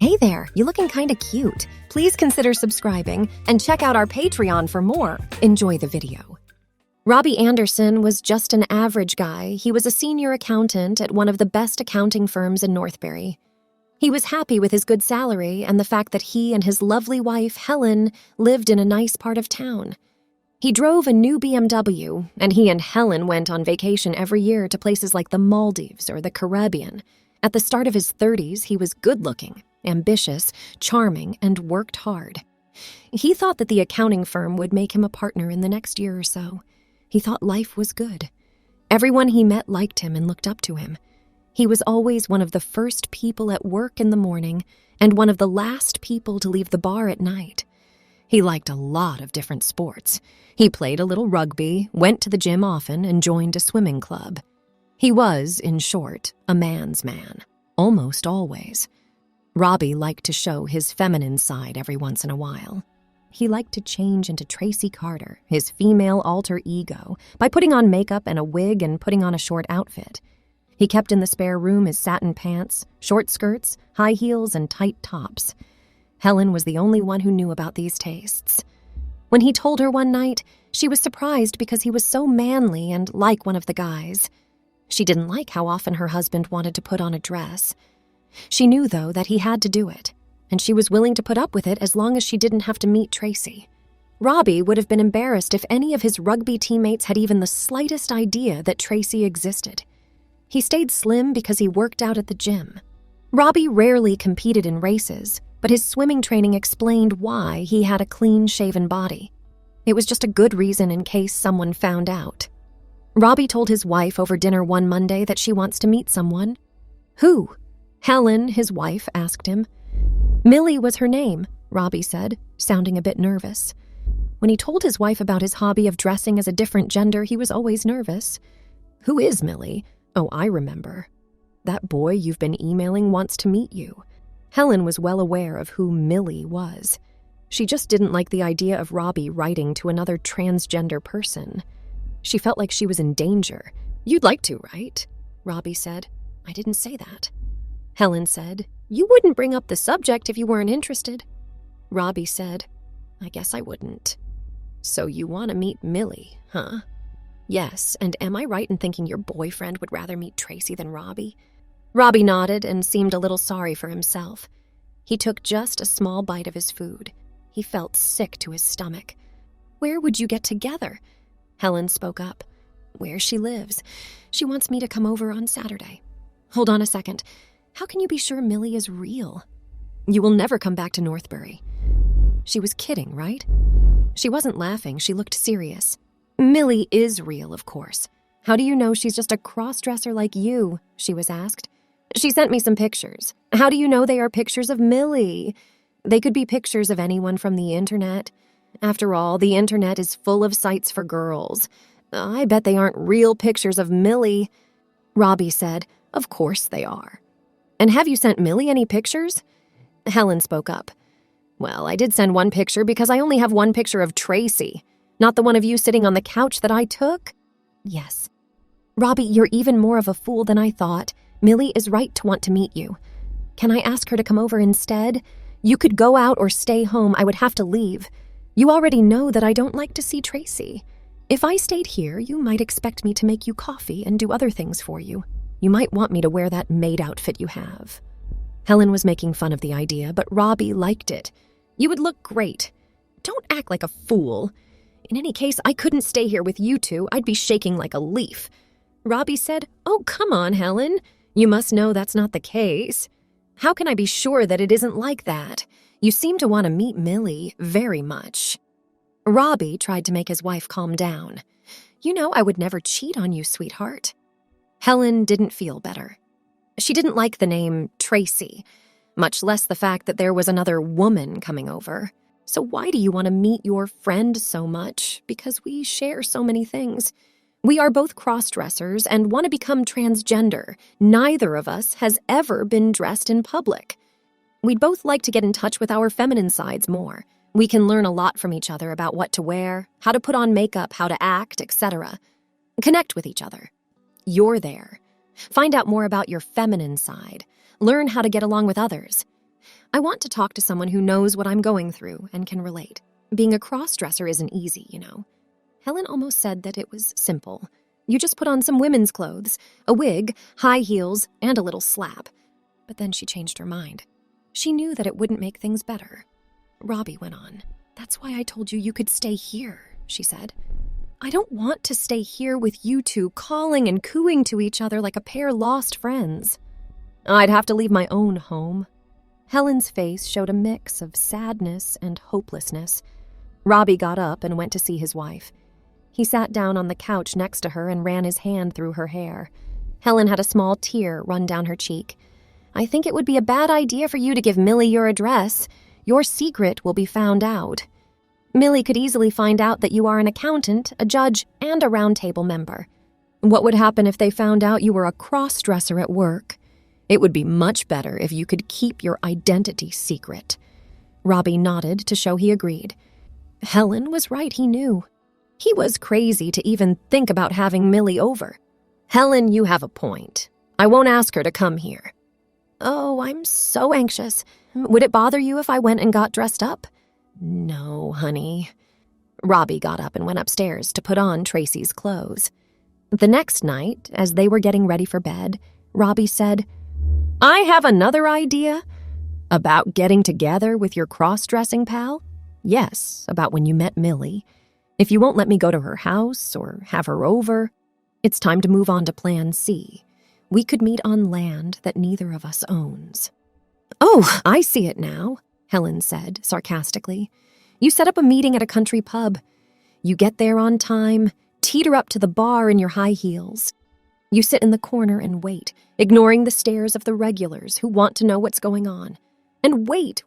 Hey there, you looking kinda cute. Please consider subscribing and check out our Patreon for more. Enjoy the video. Robbie Anderson was just an average guy. He was a senior accountant at one of the best accounting firms in Northbury. He was happy with his good salary and the fact that he and his lovely wife, Helen, lived in a nice part of town. He drove a new BMW, and he and Helen went on vacation every year to places like the Maldives or the Caribbean. At the start of his 30s, he was good-looking, ambitious, charming, and worked hard. He thought that the accounting firm would make him a partner in the next year or so. He thought life was good. Everyone he met liked him and looked up to him. He was always one of the first people at work in the morning and one of the last people to leave the bar at night. He liked a lot of different sports. He played a little rugby, went to the gym often, and joined a swimming club. He was, in short, a man's man, almost always. Robbie liked to show his feminine side every once in a while. He liked to change into Tracy Carter, his female alter ego, by putting on makeup and a wig and putting on a short outfit. He kept in the spare room his satin pants, short skirts, high heels, and tight tops. Helen was the only one who knew about these tastes. When he told her one night, she was surprised because he was so manly and like one of the guys. She didn't like how often her husband wanted to put on a dress. She knew, though, that he had to do it, and she was willing to put up with it as long as she didn't have to meet Tracy. Robbie would have been embarrassed if any of his rugby teammates had even the slightest idea that Tracy existed. He stayed slim because he worked out at the gym. Robbie rarely competed in races, but his swimming training explained why he had a clean-shaven body. It was just a good reason in case someone found out. Robbie told his wife over dinner one Monday that she wants to meet someone. Who? Helen, his wife, asked him. Millie was her name, Robbie said, sounding a bit nervous. When he told his wife about his hobby of dressing as a different gender, he was always nervous. Who is Millie? Oh, I remember. That boy you've been emailing wants to meet you. Helen was well aware of who Millie was. She just didn't like the idea of Robbie writing to another transgender person. She felt like she was in danger. You'd like to, right? Robbie said. I didn't say that. Helen said, You wouldn't bring up the subject if you weren't interested. Robbie said, I guess I wouldn't. So you want to meet Millie, huh? Yes, and am I right in thinking your boyfriend would rather meet Tracy than Robbie? Robbie nodded and seemed a little sorry for himself. He took just a small bite of his food. He felt sick to his stomach. Where would you get together? Helen spoke up. Where she lives. She wants me to come over on Saturday. Hold on a second. How can you be sure Millie is real? You will never come back to Northbury. She was kidding, right? She wasn't laughing. She looked serious. Millie is real, of course. How do you know she's just a crossdresser like you? She was asked. She sent me some pictures. How do you know they are pictures of Millie? They could be pictures of anyone from the internet. After all, the internet is full of sites for girls. I bet they aren't real pictures of Millie. Robbie said, Of course they are. And have you sent Millie any pictures? Helen spoke up. Well, I did send one picture because I only have one picture of Tracy, not the one of you sitting on the couch that I took. Yes. Robbie, you're even more of a fool than I thought. Millie is right to want to meet you. Can I ask her to come over instead? You could go out or stay home. I would have to leave. You already know that I don't like to see Tracy. If I stayed here, you might expect me to make you coffee and do other things for you. You might want me to wear that maid outfit you have. Helen was making fun of the idea, but Robbie liked it. You would look great. Don't act like a fool. In any case, I couldn't stay here with you two. I'd be shaking like a leaf. Robbie said, Oh, come on, Helen. You must know that's not the case. How can I be sure that it isn't like that? You seem to want to meet Millie very much. Robbie tried to make his wife calm down. You know I would never cheat on you, sweetheart. Helen didn't feel better. She didn't like the name Tracy, much less the fact that there was another woman coming over. So why do you want to meet your friend so much? Because we share so many things. We are both cross-dressers and want to become transgender. Neither of us has ever been dressed in public. We'd both like to get in touch with our feminine sides more. We can learn a lot from each other about what to wear, how to put on makeup, how to act, etc. Connect with each other. You're there. Find out more about your feminine side. Learn how to get along with others. I want to talk to someone who knows what I'm going through and can relate. Being a crossdresser isn't easy, you know. Helen almost said that it was simple. You just put on some women's clothes, a wig, high heels, and a little slap. But then she changed her mind. She knew that it wouldn't make things better. Robbie went on. "That's why I told you you could stay here," she said. "I don't want to stay here with you two calling and cooing to each other like a pair lost friends. I'd have to leave my own home." Helen's face showed a mix of sadness and hopelessness. Robbie got up and went to see his wife. He sat down on the couch next to her and ran his hand through her hair. Helen had a small tear run down her cheek. "I think it would be a bad idea for you to give Millie your address. Your secret will be found out. Millie could easily find out that you are an accountant, a judge, and a round table member. What would happen if they found out you were a cross-dresser at work? It would be much better if you could keep your identity secret." Robbie nodded to show he agreed. Helen was right, he knew. He was crazy to even think about having Millie over. "Helen, you have a point. I won't ask her to come here." "Oh, I'm so anxious. Would it bother you if I went and got dressed up?" "No, honey." Robbie got up and went upstairs to put on Tracy's clothes. The next night, as they were getting ready for bed, Robbie said, "I have another idea." "About getting together with your cross-dressing pal?" "Yes, about when you met Millie. If you won't let me go to her house or have her over, it's time to move on to Plan C. We could meet on land that neither of us owns." "Oh, I see it now," Helen said sarcastically. "You set up a meeting at a country pub. You get there on time, teeter up to the bar in your high heels. You sit in the corner and wait, ignoring the stares of the regulars who want to know what's going on. And wait,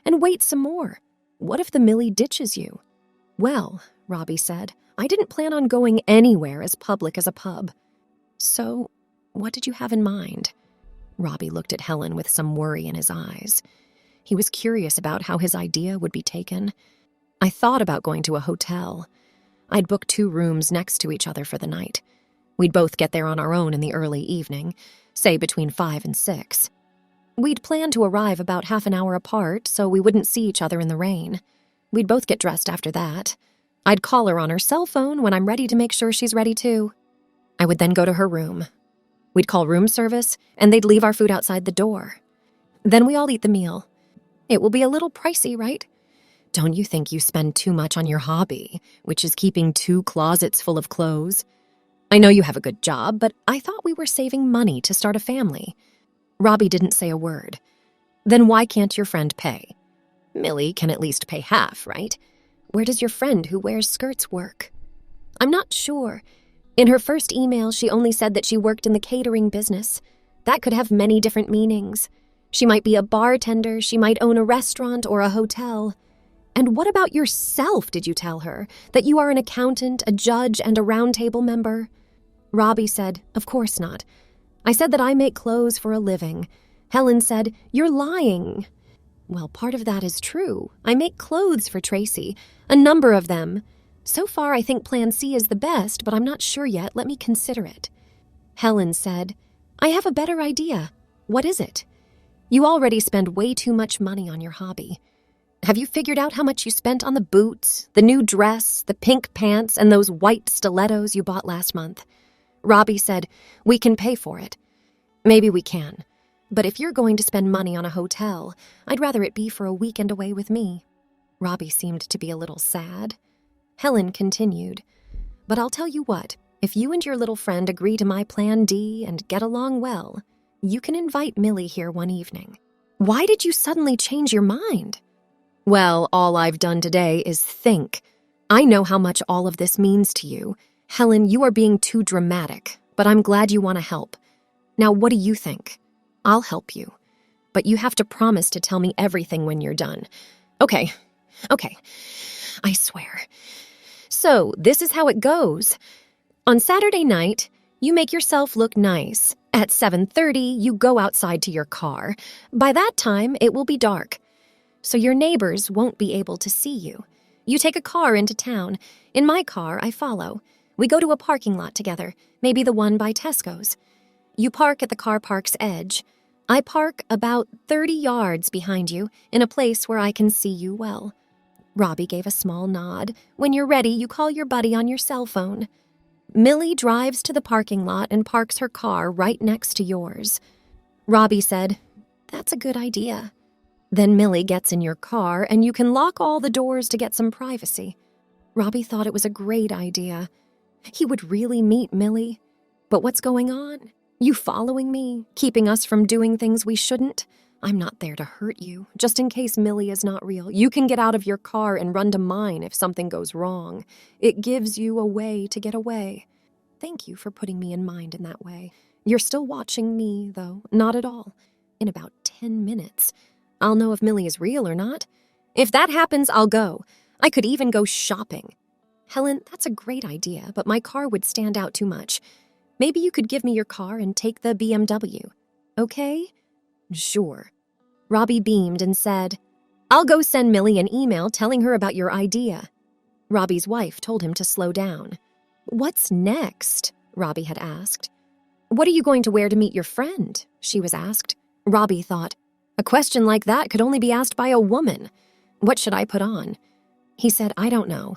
and wait some more. What if the Millie ditches you?" "Well," Robbie said, "I didn't plan on going anywhere as public as a pub." "So, what did you have in mind?" Robbie looked at Helen with some worry in his eyes. He was curious about how his idea would be taken. "I thought about going to a hotel. I'd book 2 rooms next to each other for the night. We'd both get there on our own in the early evening, say between 5 and 6. We'd plan to arrive about half an hour apart so we wouldn't see each other in the rain. We'd both get dressed after that. I'd call her on her cell phone when I'm ready to make sure she's ready too. I would then go to her room. We'd call room service, and they'd leave our food outside the door. Then we all eat the meal. It will be a little pricey, right? Don't you think you spend too much on your hobby, which is keeping 2 closets full of clothes? I know you have a good job, but I thought we were saving money to start a family." Robbie didn't say a word. "Then why can't your friend pay? Millie can at least pay half, right? Where does your friend who wears skirts work?" "I'm not sure. In her first email, she only said that she worked in the catering business. That could have many different meanings. She might be a bartender, she might own a restaurant or a hotel. And what about yourself, did you tell her? That you are an accountant, a judge, and a round table member?" Robbie said, "Of course not. I said that I make clothes for a living." Helen said, "You're lying." "Well, part of that is true. I make clothes for Tracy, a number of them. So far, I think Plan C is the best, but I'm not sure yet. Let me consider it." Helen said, "I have a better idea." "What is it?" "You already spend way too much money on your hobby. Have you figured out how much you spent on the boots, the new dress, the pink pants, and those white stilettos you bought last month?" Robbie said, "We can pay for it." "Maybe we can. But if you're going to spend money on a hotel, I'd rather it be for a weekend away with me." Robbie seemed to be a little sad. Helen continued, "But I'll tell you what, if you and your little friend agree to my Plan D and get along well, you can invite Millie here one evening." "Why did you suddenly change your mind?" "Well, all I've done today is think. I know how much all of this means to you. Helen, you are being too dramatic, but I'm glad you want to help. Now, what do you think? I'll help you. But you have to promise to tell me everything when you're done." Okay, I swear. "So, this is how it goes. On Saturday night, you make yourself look nice. At 7:30, you go outside to your car. By that time, it will be dark. So your neighbors won't be able to see you. You take a car into town. In my car, I follow. We go to a parking lot together, maybe the one by Tesco's. You park at the car park's edge. I park about 30 yards behind you in a place where I can see you well. Robbie gave a small nod. When you're ready, you call your buddy on your cell phone. Millie drives to the parking lot and parks her car right next to yours. Robbie said, "That's a good idea." Then Millie gets in your car and you can lock all the doors to get some privacy. Robbie thought it was a great idea. He would really meet Millie. But what's going on? You following me, keeping us from doing things we shouldn't? I'm not there to hurt you, just in case Millie is not real. You can get out of your car and run to mine if something goes wrong. It gives you a way to get away. Thank you for putting me in mind in that way. You're still watching me, though. Not at all. In about 10 minutes. I'll know if Millie is real or not. If that happens, I'll go. I could even go shopping. Helen, that's a great idea, but my car would stand out too much. Maybe you could give me your car and take the BMW. Okay? Sure. Robbie beamed and said, "I'll go send Millie an email telling her about your idea." Robbie's wife told him to slow down. "What's next?" Robbie had asked. "What are you going to wear to meet your friend?" she was asked. Robbie thought, a question like that could only be asked by a woman. What should I put on? He said, "I don't know.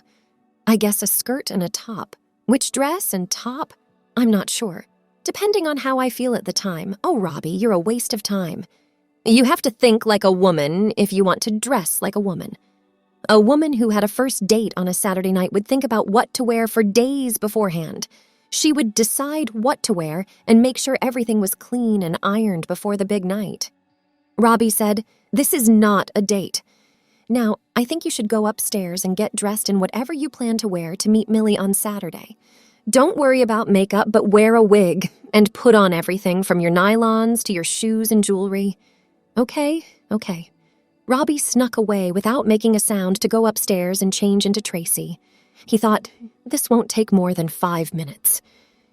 I guess a skirt and a top. Which dress and top? I'm not sure. Depending on how I feel at the time." "Oh, Robbie, you're a waste of time. You have to think like a woman if you want to dress like a woman. A woman who had a first date on a Saturday night would think about what to wear for days beforehand. She would decide what to wear and make sure everything was clean and ironed before the big night." Robbie said, "This is not a date. Now, I think you should go upstairs and get dressed in whatever you plan to wear to meet Millie on Saturday. Don't worry about makeup, but wear a wig and put on everything from your nylons to your shoes and jewelry." Okay. Robbie snuck away without making a sound to go upstairs and change into Tracy. He thought, this won't take more than 5 minutes.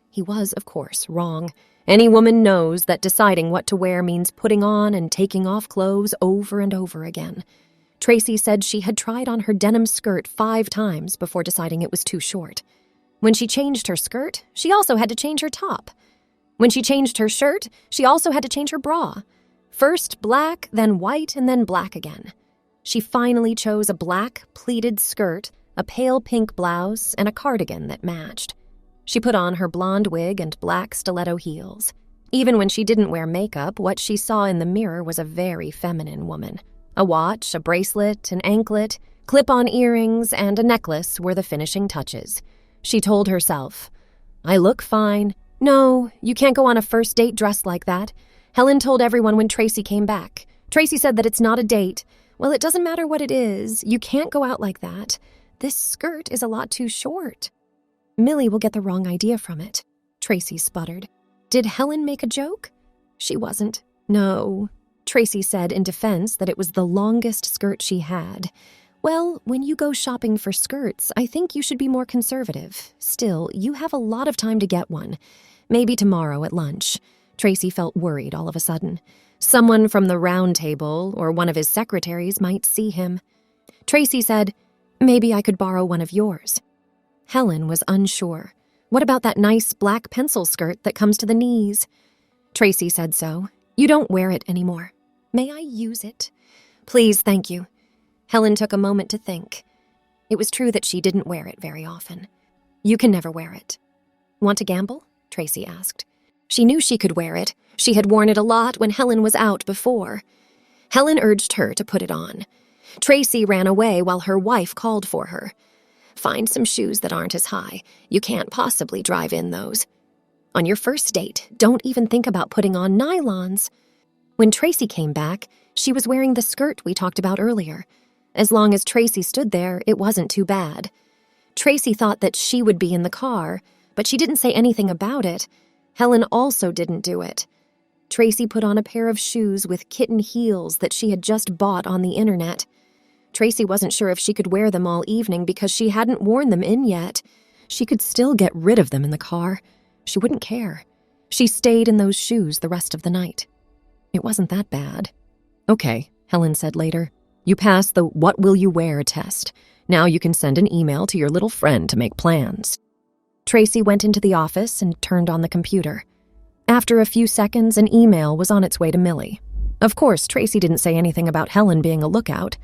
He was, of course, wrong. Any woman knows that deciding what to wear means putting on and taking off clothes over and over again. Tracy said she had tried on her denim skirt 5 times before deciding it was too short. When she changed her skirt, she also had to change her top. When she changed her shirt, she also had to change her bra. First black, then white, and then black again. She finally chose a black pleated skirt, a pale pink blouse, and a cardigan that matched. She put on her blonde wig and black stiletto heels. Even when she didn't wear makeup, what she saw in the mirror was a very feminine woman. A watch, a bracelet, an anklet, clip-on earrings, and a necklace were the finishing touches. She told herself, "I look fine. No, you can't go on a first date dressed like that." Helen told everyone when Tracy came back. Tracy said that it's not a date. Well, it doesn't matter what it is. You can't go out like that. This skirt is a lot too short. Millie will get the wrong idea from it. Tracy sputtered. Did Helen make a joke? She wasn't. No. Tracy said in defense that it was the longest skirt she had. Well, when you go shopping for skirts, I think you should be more conservative. Still, you have a lot of time to get one. Maybe tomorrow at lunch. Tracy felt worried all of a sudden. Someone from the round table or one of his secretaries might see him. Tracy said, "Maybe I could borrow one of yours." Helen was unsure. What about that nice black pencil skirt that comes to the knees? Tracy said so. You don't wear it anymore. May I use it? Please, thank you. Helen took a moment to think. It was true that she didn't wear it very often. You can never wear it. Want to gamble? Tracy asked. She knew she could wear it. She had worn it a lot when Helen was out before. Helen urged her to put it on. Tracy ran away while her wife called for her. Find some shoes that aren't as high. You can't possibly drive in those. On your first date, don't even think about putting on nylons. When Tracy came back, she was wearing the skirt we talked about earlier. As long as Tracy stood there, it wasn't too bad. Tracy thought that she would be in the car, but she didn't say anything about it. Helen also didn't do it. Tracy put on a pair of shoes with kitten heels that she had just bought on the internet. Tracy wasn't sure if she could wear them all evening because she hadn't worn them in yet. She could still get rid of them in the car. She wouldn't care. She stayed in those shoes the rest of the night. It wasn't that bad. Okay, Helen said later. You passed the what will you wear test. Now you can send an email to your little friend to make plans. Tracy went into the office and turned on the computer. After a few seconds, an email was on its way to Millie. Of course, Tracy didn't say anything about Helen being a lookout.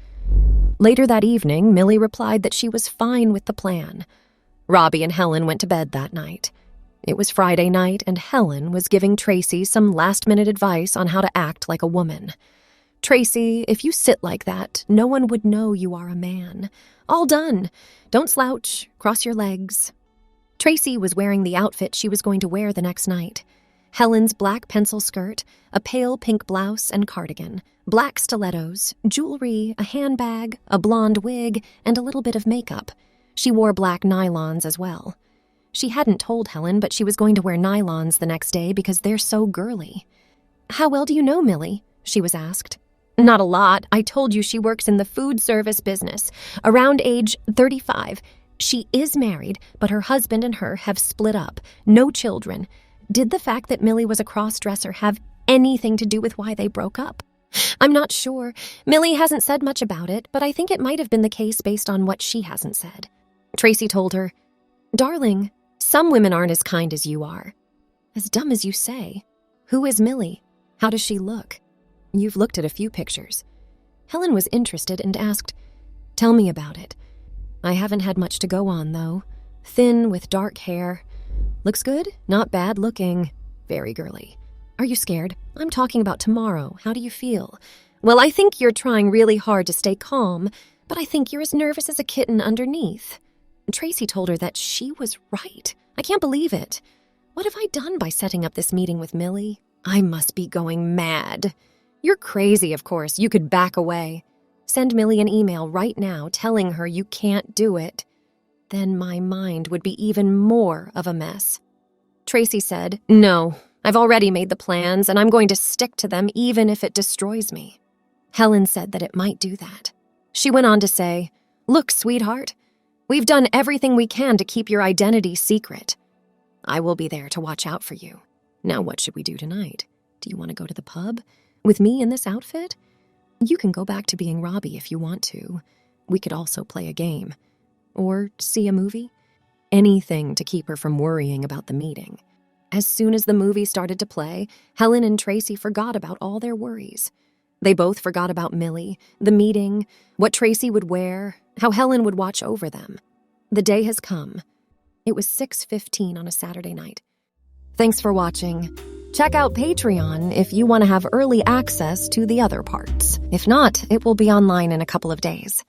Later that evening, Millie replied that she was fine with the plan. Robbie and Helen went to bed that night. It was Friday night, and Helen was giving Tracy some last-minute advice on how to act like a woman. "Tracy, if you sit like that, no one would know you are a man. All done. Don't slouch. Cross your legs." Tracy was wearing the outfit she was going to wear the next night. Helen's black pencil skirt, a pale pink blouse and cardigan, black stilettos, jewelry, a handbag, a blonde wig, and a little bit of makeup. She wore black nylons as well. She hadn't told Helen, but she was going to wear nylons the next day because they're so girly. "How well do you know Millie?" she was asked. "Not a lot. I told you she works in the food service business. Around age 35. She is married, but her husband and her have split up. No children. Did the fact that Millie was a crossdresser have anything to do with why they broke up?" "I'm not sure. Millie hasn't said much about it, but I think it might have been the case based on what she hasn't said." Tracy told her, "Darling, some women aren't as kind as you are." "As dumb as you say. Who is Millie? How does she look?" "You've looked at a few pictures." Helen was interested and asked, "Tell me about it." "I haven't had much to go on, though. Thin with dark hair. Looks good, not bad looking. Very girly." "Are you scared?" "I'm talking about tomorrow. How do you feel?" "Well, I think you're trying really hard to stay calm, but I think you're as nervous as a kitten underneath." Tracy told her that she was right. "I can't believe it. What have I done by setting up this meeting with Millie? I must be going mad." "You're crazy, of course. You could back away. Send Millie an email right now telling her you can't do it. Then my mind would be even more of a mess." Tracy said, "No, I've already made the plans, and I'm going to stick to them even if it destroys me." Helen said that it might do that. She went on to say, "Look, sweetheart, we've done everything we can to keep your identity secret. I will be there to watch out for you. Now what should we do tonight? Do you want to go to the pub? With me in this outfit? You can go back to being Robbie if you want to. We could also play a game. Or see a movie." Anything to keep her from worrying about the meeting. As soon as the movie started to play, Helen and Tracy forgot about all their worries. They both forgot about Millie, the meeting, what Tracy would wear, how Helen would watch over them. The day has come. It was 6:15 on a Saturday night. Thanks for watching. Check out Patreon if you want to have early access to the other parts. If not, it will be online in a couple of days.